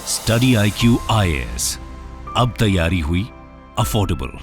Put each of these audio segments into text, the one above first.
Study IQ IAS, अब तैयारी हुई अफोर्डेबल।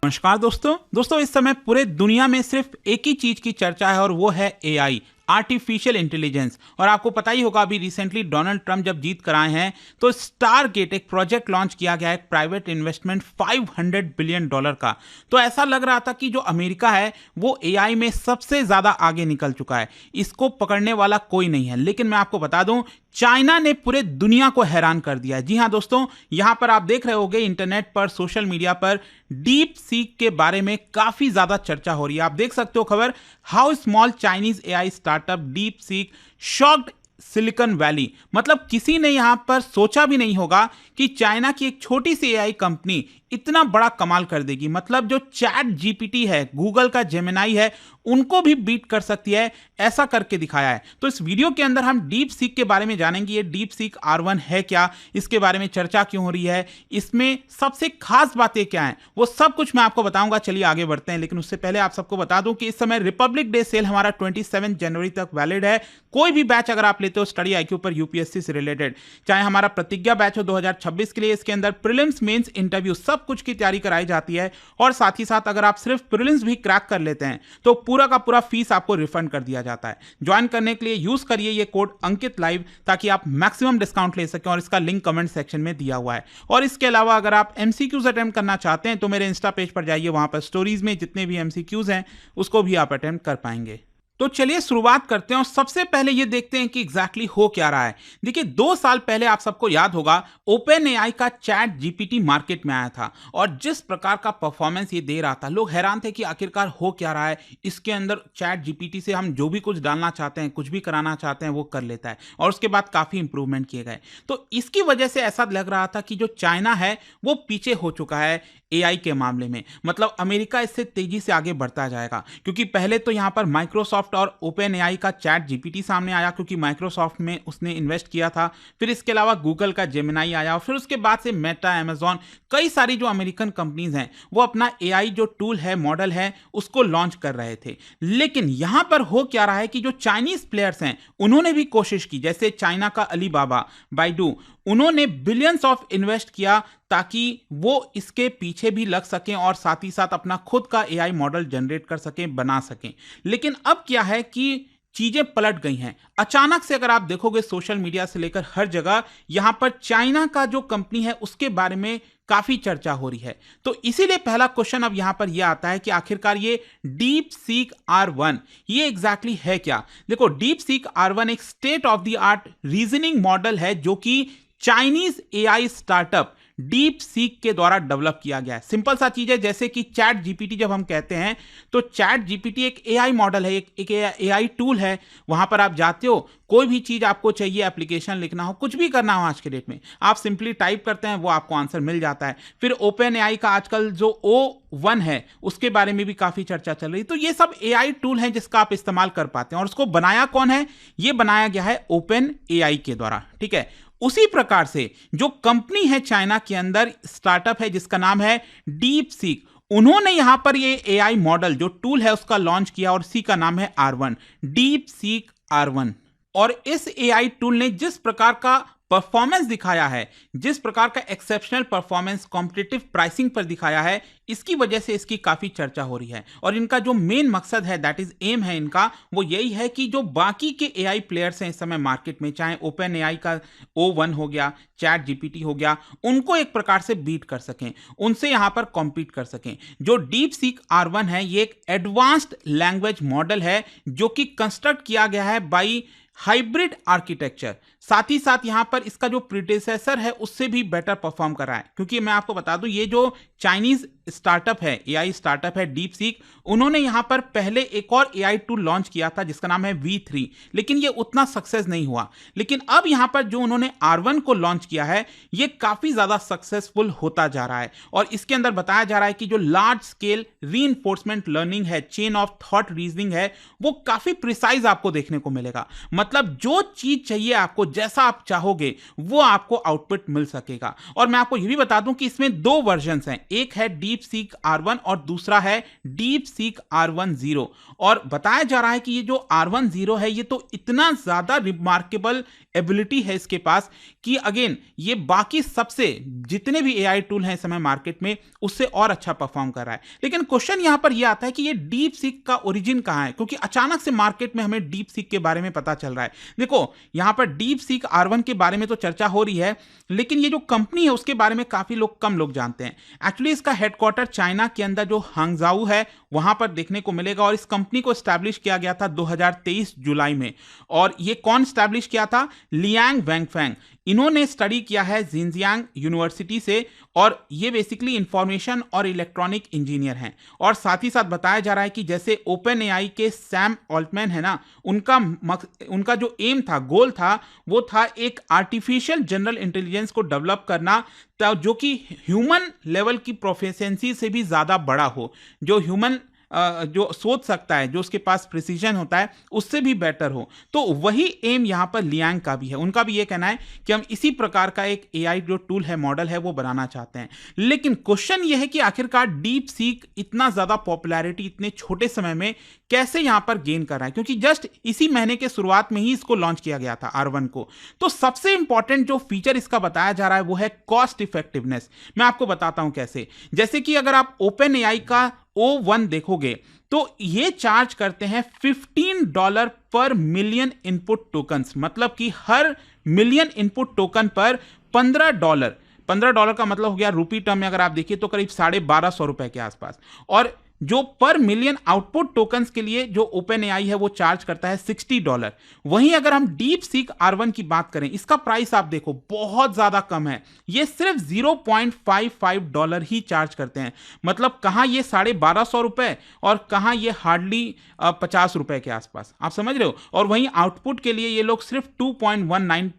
नमस्कार दोस्तों इस समय पूरे दुनिया में सिर्फ एक ही चीज की चर्चा है और वो है एआई, आर्टिफिशियल इंटेलिजेंस। और आपको पता ही होगा अभी रिसेंटली डोनाल्ड ट्रंप जब जीत कर आए हैं तो स्टारगेट एक प्रोजेक्ट लॉन्च किया गया है, एक प्राइवेट इन्वेस्टमेंट $500 बिलियन का। तो ऐसा लग रहा था कि जो अमेरिका है वो एआई में सबसे ज्यादा आगे निकल चुका है, इसको पकड़ने वाला कोई नहीं है। लेकिन मैं आपको बता दूं, चाइना ने पूरे दुनिया को हैरान कर दिया है। जी हां दोस्तों, यहां पर आप देख रहे होंगे इंटरनेट पर, सोशल मीडिया पर डीप सीक के बारे में काफी ज्यादा चर्चा हो रही है। आप देख सकते हो खबर, how small Chinese AI startup deep seek shocked silicon valley. मतलब किसी ने यहां पर सोचा भी नहीं होगा कि चाइना की एक छोटी सी एआई कंपनी इतना बड़ा कमाल कर देगी। मतलब जो चैट जीपीटी है, गूगल का जेमिनाई है, उनको भी बीट कर सकती है, ऐसा करके दिखाया है। तो इस वीडियो के अंदर हम डीप सीक के बारे में जानेंगे। ये डीप सीक R1 है क्या, इसके बारे में चर्चा क्यों हो रही है, इसमें सबसे खास बातें क्या हैं, वो सब कुछ मैं आपको बताऊंगा। चलिए आगे बढ़ते हैं। लेकिन उससे पहले आप सबको बता दूं कि इस समय रिपब्लिक डे सेल हमारा 27 जनवरी तक वैलिड है। कोई भी बैच अगर आप लेते हो स्टडी IQ पर यूपीएससी से रिलेटेड, चाहे हमारा प्रतिज्ञा बैच हो 2026 के लिए, इसके अंदर प्रीलिम्स, मेंस, इंटरव्यू सब कुछ की तैयारी कराई जाती है। और साथ ही साथ अगर आप सिर्फ प्रीलिम्स भी क्रैक कर लेते हैं तो पूरा का पूरा फीस आपको रिफंड कर दिया जाता है। ज्वाइन करने के लिए यूज करिए ये कोड अंकित लाइव, ताकि आप मैक्सिमम डिस्काउंट ले सकें। और इसका लिंक कमेंट सेक्शन में दिया हुआ है। और इसके अलावा अगर आप MCQs अटेम्प्ट करना चाहते हैं तो मेरे इंस्टा पेज पर जाइए, वहां पर स्टोरीज में जितने भी MCQs हैं उसको भी आप अटेम्प्ट कर पाएंगे। तो चलिए शुरुआत करते हैं और सबसे पहले ये देखते हैं कि एग्जैक्टली हो क्या रहा है। देखिए 2 साल पहले आप सबको याद होगा ओपन एआई का चैट जीपीटी मार्केट में आया था और जिस प्रकार का परफॉर्मेंस ये दे रहा था, लोग हैरान थे कि आखिरकार हो क्या रहा है। इसके अंदर चैट जीपीटी से हम जो भी कुछ डालना चाहते हैं, कुछ भी कराना चाहते हैं, वो कर लेता है। और उसके बाद काफी इंप्रूवमेंट किए गए। तो इसकी वजह से ऐसा लग रहा था कि जो चाइना है वो पीछे हो चुका है एआई के मामले में। मतलब अमेरिका इससे तेजी से आगे बढ़ता जाएगा, क्योंकि पहले तो यहां पर माइक्रोसॉफ्ट और ओपन एआई का चैट जीपीटी सामने आया, क्योंकि माइक्रोसॉफ्ट में उसने इन्वेस्ट किया था। फिर इसके अलावा गूगल का जेमिनाई आया और फिर उसके बाद से मेटा, अमेजॉन, कई सारी जो अमेरिकन कंपनीज हैं वो अपना एआई जो टूल है, मॉडल है, उसको लॉन्च कर रहे थे। लेकिन यहां पर हो क्या रहा है कि जो चाइनीज प्लेयर्स हैं उन्होंने भी कोशिश की। जैसे चाइना का अलीबाबा, बाइडू, उन्होंने बिलियंस ऑफ इन्वेस्ट किया ताकि वो इसके पीछे भी लग सकें और साथ ही साथ अपना खुद का एआई मॉडल जनरेट कर सकें, बना सकें। लेकिन अब क्या है कि चीजें पलट गई हैं अचानक से। अगर आप देखोगे सोशल मीडिया से लेकर हर जगह यहां पर चाइना का जो कंपनी है उसके बारे में काफी चर्चा हो रही है। तो इसीलिए पहला क्वेश्चन अब यहां पर यह आता है कि आखिरकार ये डीप सीक R1 ये एग्जैक्टली है क्या। देखो, डीप सीक R1 एक state of the art reasoning model है जो कि Chinese AI startup deep seek के द्वारा डेवलप किया गया है। सिंपल सा चीज है, जैसे कि चैट जीपीटी जब हम कहते हैं तो चैट जीपीटी एक एआई मॉडल है, एक एआई टूल है। वहां पर आप जाते हो, कोई भी चीज आपको चाहिए, एप्लीकेशन लिखना हो, कुछ भी करना हो आज के डेट में, आप सिंपली टाइप करते हैं, वो आपको आंसर मिल जाता है। फिर ओपन एआई का आजकल जो O1 है उसके बारे में भी काफी चर्चा चल रही है। तो ये सब एआई टूल है जिसका आप इस्तेमाल कर पाते हैं। और उसको बनाया कौन है? ये बनाया गया है ओपन एआई के द्वारा, ठीक है। उसी प्रकार से जो कंपनी है चाइना के अंदर, स्टार्टअप है जिसका नाम है डीप सीक, उन्होंने यहां पर ये एआई मॉडल जो टूल है उसका लॉन्च किया और इसी का नाम है R1, डीप सीक R1। और इस एआई टूल ने जिस प्रकार का परफॉर्मेंस दिखाया है, जिस प्रकार का एक्सेप्शनल परफॉर्मेंस कॉम्पिटिटिव प्राइसिंग पर दिखाया है, इसकी वजह से इसकी काफी चर्चा हो रही है। और इनका जो मेन मकसद है, दैट इज एम है इनका, वो यही है कि जो बाकी के एआई प्लेयर्स हैं इस समय मार्केट में, चाहे ओपन एआई का O1 हो गया, चैट जीपीटी हो गया, उनको एक प्रकार से बीट कर सकें, उनसे यहां पर कॉम्पीट कर सकें। जो डीप सीक R1 है ये एक एडवांस्ड लैंग्वेज मॉडल है जो कि कंस्ट्रक्ट किया गया है बाई हाइब्रिड आर्किटेक्चर। साथ ही साथ यहां पर इसका जो प्रीडेसेसर है उससे भी बेटर परफॉर्म कर रहा है। क्योंकि मैं आपको बता दूं, ये जो चाइनीज स्टार्टअप है, एआई स्टार्टअप है डीप सीक, उन्होंने यहां पर पहले एक और एआई टूल लॉन्च किया था जिसका नाम है V3, लेकिन ये उतना सक्सेस नहीं हुआ। लेकिन अब यहां पर जो उन्होंने R1 को लॉन्च किया है ये काफी ज्यादा सक्सेसफुल होता जा रहा है। और इसके अंदर बताया जा रहा है कि जो लार्ज स्केल रीइंफोर्समेंट लर्निंग है, चेन ऑफ थॉट रीजनिंग है, वो काफी प्रिसाइज आपको देखने को मिलेगा। मतलब जो चीज चाहिए आपको, जैसा आप चाहोगे वो आपको आउटपुट मिल सकेगा। और मैं आपको ये भी बता दूं कि इसमें दो वर्जन्स हैं, एक है डीप सीक R1 और दूसरा है डीप सीक R10। और बताया जा रहा है कि ये जो R10 है ये तो इतना ज्यादा रिमार्केबल एबिलिटी है इसके पास कि अगेन ये बाकी सबसे जितने भी एआई टूल हैं इस समय मार्केट में उससे और अच्छा परफॉर्म कर रहा है। लेकिन क्वेश्चन यहां पर यह आता है कि ये डीप सीक का ओरिजिन कहां है, क्योंकि अचानक से मार्केट में हमें डीप सीक के बारे में पता चल रहा है। देखो यहां पर डीप सीक R1 के बारे में तो चर्चा हो रही है, लेकिन ये जो कंपनी है उसके बारे में काफी कम लोग जानते हैं। एक्चुअली इसका हेडक्वार्टर चाइना के अंदर जो हांगजाऊ है वहां पर देखने को मिलेगा और इस कंपनी को स्टैब्लिश किया गया था 2023 जुलाई में। और ये कौन स्टैब्लिश किया था? लियांग वेंगफेंग। इन्होंने स्टडी किया है जिनजियांग यूनिवर्सिटी से और ये बेसिकली इंफॉर्मेशन और इलेक्ट्रॉनिक इंजीनियर हैं। और साथ ही साथ बताया जा रहा है कि जैसे ओपन एआई के सैम ऑल्टमैन है ना, उनका जो एम था, गोल था, वो था एक आर्टिफिशियल जनरल इंटेलिजेंस को डेवलप करना जो कि ह्यूमन लेवल की प्रोफिशिएंसी से भी ज्यादा बड़ा हो, जो ह्यूमन जो सोच सकता है, जो उसके पास प्रिसीजन होता है उससे भी बेटर हो। तो वही एम यहां पर लियांग का भी है। उनका भी ये कहना है कि हम इसी प्रकार का एक एआई जो टूल है, मॉडल है, वो बनाना चाहते हैं। लेकिन क्वेश्चन ये है कि आखिरकार डीप सीक इतना ज्यादा पॉपुलैरिटी इतने छोटे समय में कैसे यहां पर गेन कर रहा है, क्योंकि जस्ट इसी महीने के शुरुआत में ही इसको लॉन्च किया गया था R1 को। तो सबसे इंपॉर्टेंट जो फीचर इसका बताया जा रहा है वो है कॉस्ट इफेक्टिवनेस। मैं आपको बताता हूं कैसे। जैसे कि अगर आप ओपन एआई का O1 देखोगे तो ये चार्ज करते हैं $15 पर मिलियन इनपुट टोकन्स, मतलब कि हर मिलियन इनपुट टोकन पर $15 का मतलब हो गया रूपी टर्म में अगर आप देखिए तो करीब $1250 के आसपास। और जो पर मिलियन आउटपुट टोकन्स के लिए जो ओपन एआई है वो चार्ज करता है $60। वहीं अगर हम डीप सीक R1 की बात करें, इसका प्राइस आप देखो बहुत ज्यादा कम है, ये सिर्फ $0.55 ही चार्ज करते हैं। मतलब कहां ये $1250 और कहां ये हार्डली $50 के आसपास, आप समझ रहे हो। और वहीं आउटपुट के लिए ये लोग सिर्फ $2.19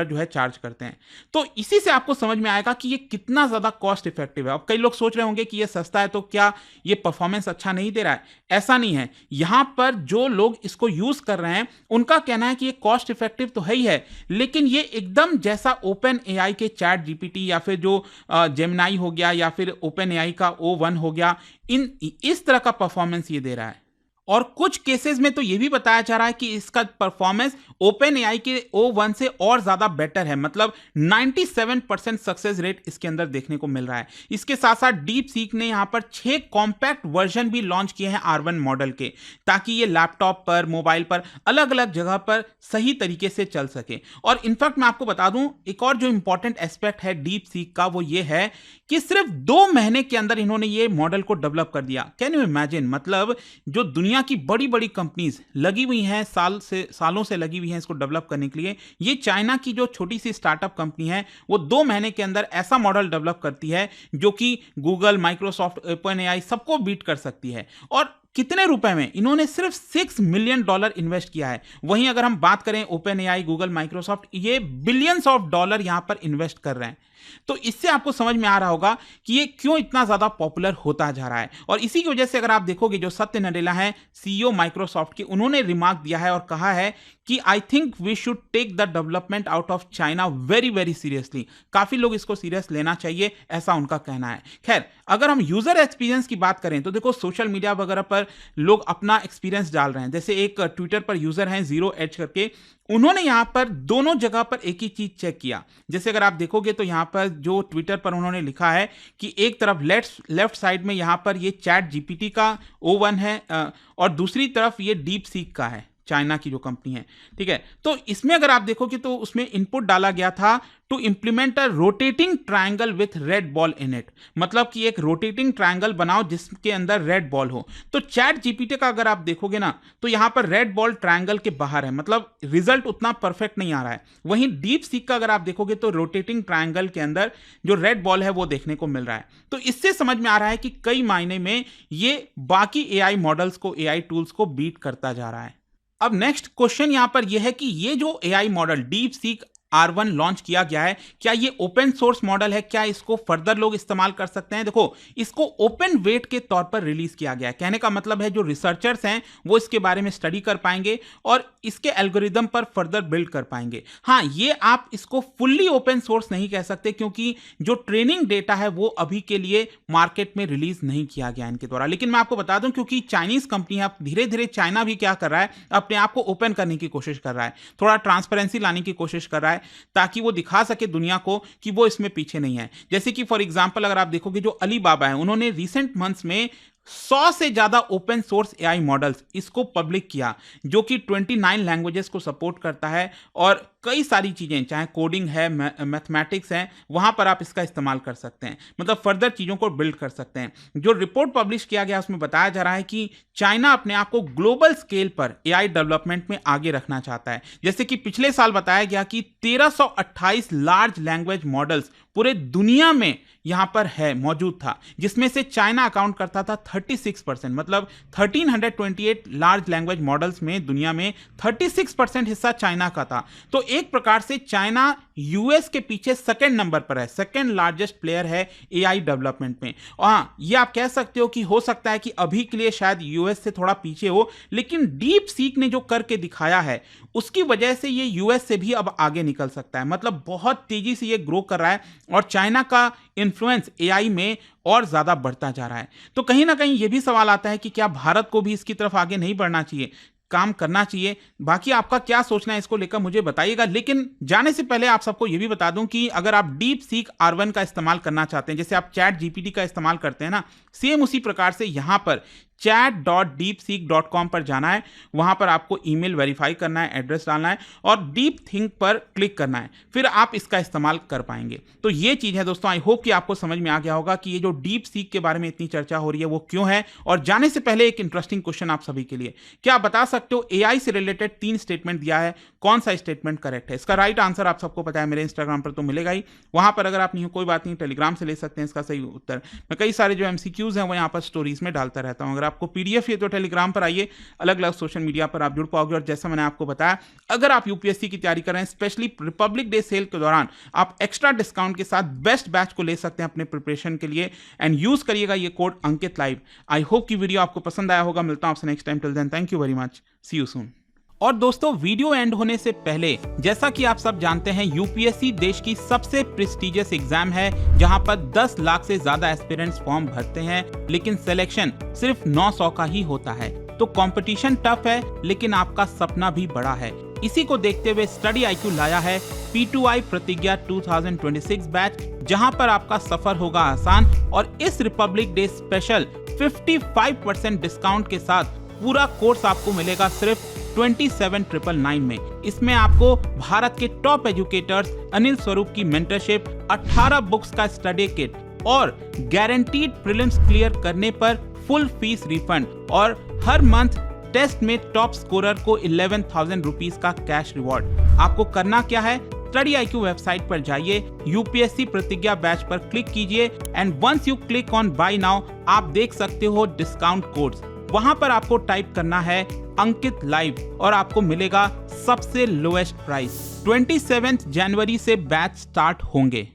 जो है चार्ज करते हैं। तो इसी से आपको समझ में आएगा कि ये कितना ज्यादा कॉस्ट इफेक्टिव है। अब कई लोग सोच रहे होंगे कि ये सस्ता है तो क्या ये परफॉर्मेंस अच्छा नहीं दे रहा है? ऐसा नहीं है। यहां पर जो लोग इसको यूज कर रहे हैं उनका कहना है कि ये कॉस्ट इफेक्टिव तो है ही है, लेकिन ये एकदम जैसा ओपन एआई के चैट जीपीटी या फिर जो जेमिनाई हो गया या फिर ओपन एआई का O1 हो गया, इस तरह का परफॉर्मेंस ये दे रहा है। और कुछ केसेस में तो यह भी बताया जा रहा है कि इसका परफॉर्मेंस ओपन एआई के O1 से और ज्यादा बेटर है, मतलब 97% सक्सेस रेट इसके अंदर देखने को मिल रहा है। इसके साथ साथ डीप सीक ने यहां पर 6 कॉम्पैक्ट वर्जन भी लॉन्च किए हैं R1 मॉडल के, ताकि ये लैपटॉप पर, मोबाइल पर, अलग अलग जगह पर सही तरीके से चल सके। और इनफैक्ट मैं आपको बता दूं, एक और जो इंपॉर्टेंट एस्पेक्ट है डीप सीक का वो ये है कि सिर्फ 2 महीने के अंदर इन्होंने ये मॉडल को डेवलप कर दिया। Can you imagine? मतलब जो दुनिया की बड़ी बड़ी कंपनीज लगी हुई हैं, सालों से लगी हुई हैं इसको डेवलप करने के लिए, ये चाइना की जो छोटी सी स्टार्टअप कंपनी है वो 2 महीने के अंदर ऐसा मॉडल डेवलप करती है जो कि गूगल, माइक्रोसॉफ्ट, ओपन एआई सबको बीट कर सकती है। और कितने रुपए में? इन्होंने सिर्फ $6 मिलियन इन्वेस्ट किया है। वहीं अगर हम बात करें ओपन एआई, गूगल, माइक्रोसॉफ्ट, ये बिलियंस ऑफ डॉलर यहां पर इन्वेस्ट कर रहे हैं। तो इससे आपको समझ में आ रहा होगा कि ये क्यों इतना ज्यादा पॉपुलर होता जा रहा है। और इसी की वजह से अगर आप देखोगे, जो सत्य नडेला है सीईओ माइक्रोसॉफ्ट के, उन्होंने रिमार्क दिया है और कहा है कि I think we should take the development out of China very very seriously. काफी लोग इसको सीरियस लेना चाहिए, ऐसा उनका कहना है। खैर, अगर हम यूजर एक्सपीरियंस की बात करें तो देखो सोशल मीडिया वगैरह पर लोग अपना एक्सपीरियंस डाल रहे हैं। जैसे एक ट्विटर पर यूजर हैं 0H करके, उन्होंने यहां पर दोनों जगह पर एक ही चीज चेक किया। जैसे अगर आप देखोगे तो यहां पर जो ट्विटर पर उन्होंने लिखा है कि एक तरफ लेफ्ट साइड में यहां पर ये चैट जीपीटी का O1 है और दूसरी तरफ ये डीप सीक का है, चाइना की जो कंपनी है, ठीक है। तो इसमें अगर आप देखोगे तो उसमें इनपुट डाला गया था to implement a rotating triangle with red ball in it, मतलब कि एक रोटेटिंग ट्रायंगल बनाओ जिसके अंदर रेड बॉल हो। तो चैट जीपीटी का अगर आप देखोगे ना तो यहां पर रेड बॉल ट्रायंगल के बाहर है, मतलब रिजल्ट उतना परफेक्ट नहीं आ रहा है। वहीं डीप सीक का अगर आप देखोगे तो रोटेटिंग ट्रायंगल के अंदर जो रेड बॉल है वो देखने को मिल रहा है। तो इससे समझ में आ रहा है कि कई मायने में ये बाकी एआई मॉडल्स को, एआई टूल्स को बीट करता जा रहा है। अब नेक्स्ट क्वेश्चन यहां पर यह है कि ये जो AI model deep seek R1 launch किया गया है, क्या ये ओपन सोर्स मॉडल है, क्या इसको फर्दर लोग इस्तेमाल कर सकते हैं? देखो, इसको ओपन वेट के तौर पर रिलीज किया गया है। कहने का मतलब है जो रिसर्चर्स हैं वो इसके बारे में स्टडी कर पाएंगे और इसके एल्गोरिदम पर फर्दर बिल्ड कर पाएंगे। हाँ, ये आप इसको फुल्ली ओपन सोर्स नहीं कह सकते क्योंकि जो ट्रेनिंग डेटा है वो अभी के लिए मार्केट में रिलीज नहीं किया गया इनके द्वारा। लेकिन मैं आपको बता दूं, क्योंकि चाइनीज कंपनी है, धीरे धीरे चाइना भी क्या कर रहा है, अपने आप को ओपन करने की कोशिश कर रहा है, थोड़ा ट्रांसपेरेंसी लाने की कोशिश कर रहा है ताकि वो दिखा सके दुनिया को कि वो इसमें पीछे नहीं है। जैसे कि फॉर एग्जांपल अगर आप देखोगे जो अलीबाबा है, उन्होंने रिसेंट मंथ्स में 100 से ज्यादा ओपन सोर्स एआई मॉडल्स इसको पब्लिक किया जो कि 29 लैंग्वेजेस को सपोर्ट करता है और कई सारी चीजें, चाहे कोडिंग है, मैथमेटिक्स है, वहां पर आप इसका इस्तेमाल कर सकते हैं, मतलब फर्दर चीजों को बिल्ड कर सकते हैं। जो रिपोर्ट पब्लिश किया गया उसमें बताया जा रहा है कि चाइना अपने आप को ग्लोबल स्केल पर एआई डेवलपमेंट में आगे रखना चाहता है। जैसे कि पिछले साल बताया गया कि 1328 लार्ज लैंग्वेज मॉडल्स पूरे दुनिया में यहां पर है मौजूद था, जिसमें से चाइना अकाउंट करता था 36%, मतलब 1328 लार्ज लैंग्वेज मॉडल्स में दुनिया में 36% हिस्सा चाइना का था। तो एक प्रकार से चाइना यूएस के पीछे सेकंड नंबर पर है, सेकंड लार्जेस्ट प्लेयर है एआई डेवलपमेंट में। हाँ, ये आप कह सकते हो कि हो सकता है कि अभी के लिए शायद यूएस से थोड़ा पीछे हो, लेकिन डीप सीक ने जो करके दिखाया है उसकी वजह से ये यूएस से भी अब आगे निकल सकता है, मतलब बहुत तेजी से ये ग्रो कर रहा है और चाइना का इन्फ्लुएंस एआई में और ज्यादा बढ़ता जा रहा है। तो कहीं ना कहीं ये भी सवाल आता है कि क्या भारत को भी इसकी तरफ आगे नहीं बढ़ना चाहिए, काम करना चाहिए? बाकी आपका क्या सोचना है इसको लेकर मुझे बताइएगा। लेकिन जाने से पहले आप सबको यह भी बता दूं कि अगर आप डीप सीक R1 का इस्तेमाल करना चाहते हैं, जैसे आप चैट जीपीटी का इस्तेमाल करते हैं ना, सेम उसी प्रकार से यहां पर chat.deepseek.com पर जाना है, वहां पर आपको ईमेल वेरीफाई करना है, एड्रेस डालना है और डीप थिंक पर क्लिक करना है, फिर आप इसका इस्तेमाल कर पाएंगे। तो ये चीज है दोस्तों, आई होप कि आपको समझ में आ गया होगा कि ये जो डीप सीक के बारे में इतनी चर्चा हो रही है वो क्यों है। और जाने से पहले एक इंटरेस्टिंग क्वेश्चन आप सभी के लिए, क्या आप बता सकते हो एआई से रिलेटेड 3 स्टेटमेंट दिया है, कौन सा स्टेटमेंट करेक्ट है? इसका राइट आंसर आप सबको पता है, मेरे इंस्टाग्राम पर तो मिलेगा ही, वहां पर अगर आप नहीं हो कोई बात नहीं, टेलीग्राम से ले सकते हैं इसका सही उत्तर। मैं कई सारे जो एमसीक्यूज हैं वो यहाँ पर स्टोरीज में डालता रहता हूँ, अगर आपको पीडीएफ ये तो टेलीग्राम पर आइए, अलग अलग सोशल मीडिया पर आप जुड़ पाओगे। और जैसा मैंने आपको बताया, अगर आप यूपीएससी की तैयारी कर रहे हैं, स्पेशली रिपब्लिक डे सेल के दौरान आप एक्स्ट्रा डिस्काउंट के साथ बेस्ट बैच को ले सकते हैं अपने प्रिपरेशन के लिए, एंड यूज करिएगा ये code Ankit live. I hope कि वीडियो आपको पसंद आया होगा। मिलता हूं आपसे next time, till then thank you very much, see you soon. और दोस्तों, वीडियो एंड होने से पहले, जैसा कि आप सब जानते हैं, यूपीएससी देश की सबसे प्रेस्टिजियस एग्जाम है जहां पर 10 लाख से ज्यादा एस्पिरेंट्स फॉर्म भरते हैं, लेकिन सिलेक्शन सिर्फ 900 का ही होता है। तो कंपटीशन टफ है, लेकिन आपका सपना भी बड़ा है। इसी को देखते हुए स्टडी IQ लाया है P2I प्रतिज्ञा 2026 बैच, जहां पर आपका सफर होगा आसान और इस रिपब्लिक डे स्पेशल 55% डिस्काउंट के साथ पूरा कोर्स आपको मिलेगा सिर्फ 27,999 में। इसमें आपको भारत के टॉप एजुकेटर्स अनिल स्वरूप की मेंटरशिप, 18 बुक्स का स्टडी किट और गारंटीड प्रीलिम्स क्लियर करने पर फुल फीस रिफंड, और हर मंथ टेस्ट में टॉप स्कोरर को 11,000 रुपीज का कैश रिवॉर्ड। आपको करना क्या है, स्टडी IQ वेबसाइट पर जाइए, यूपीएससी प्रतिज्ञा बैच पर क्लिक कीजिए and once you click on buy now, आप देख सकते हो डिस्काउंट कोड्स। वहां पर आपको टाइप करना है अंकित लाइव और आपको मिलेगा सबसे लोएस्ट प्राइस। 27 जनवरी से बैच स्टार्ट होंगे।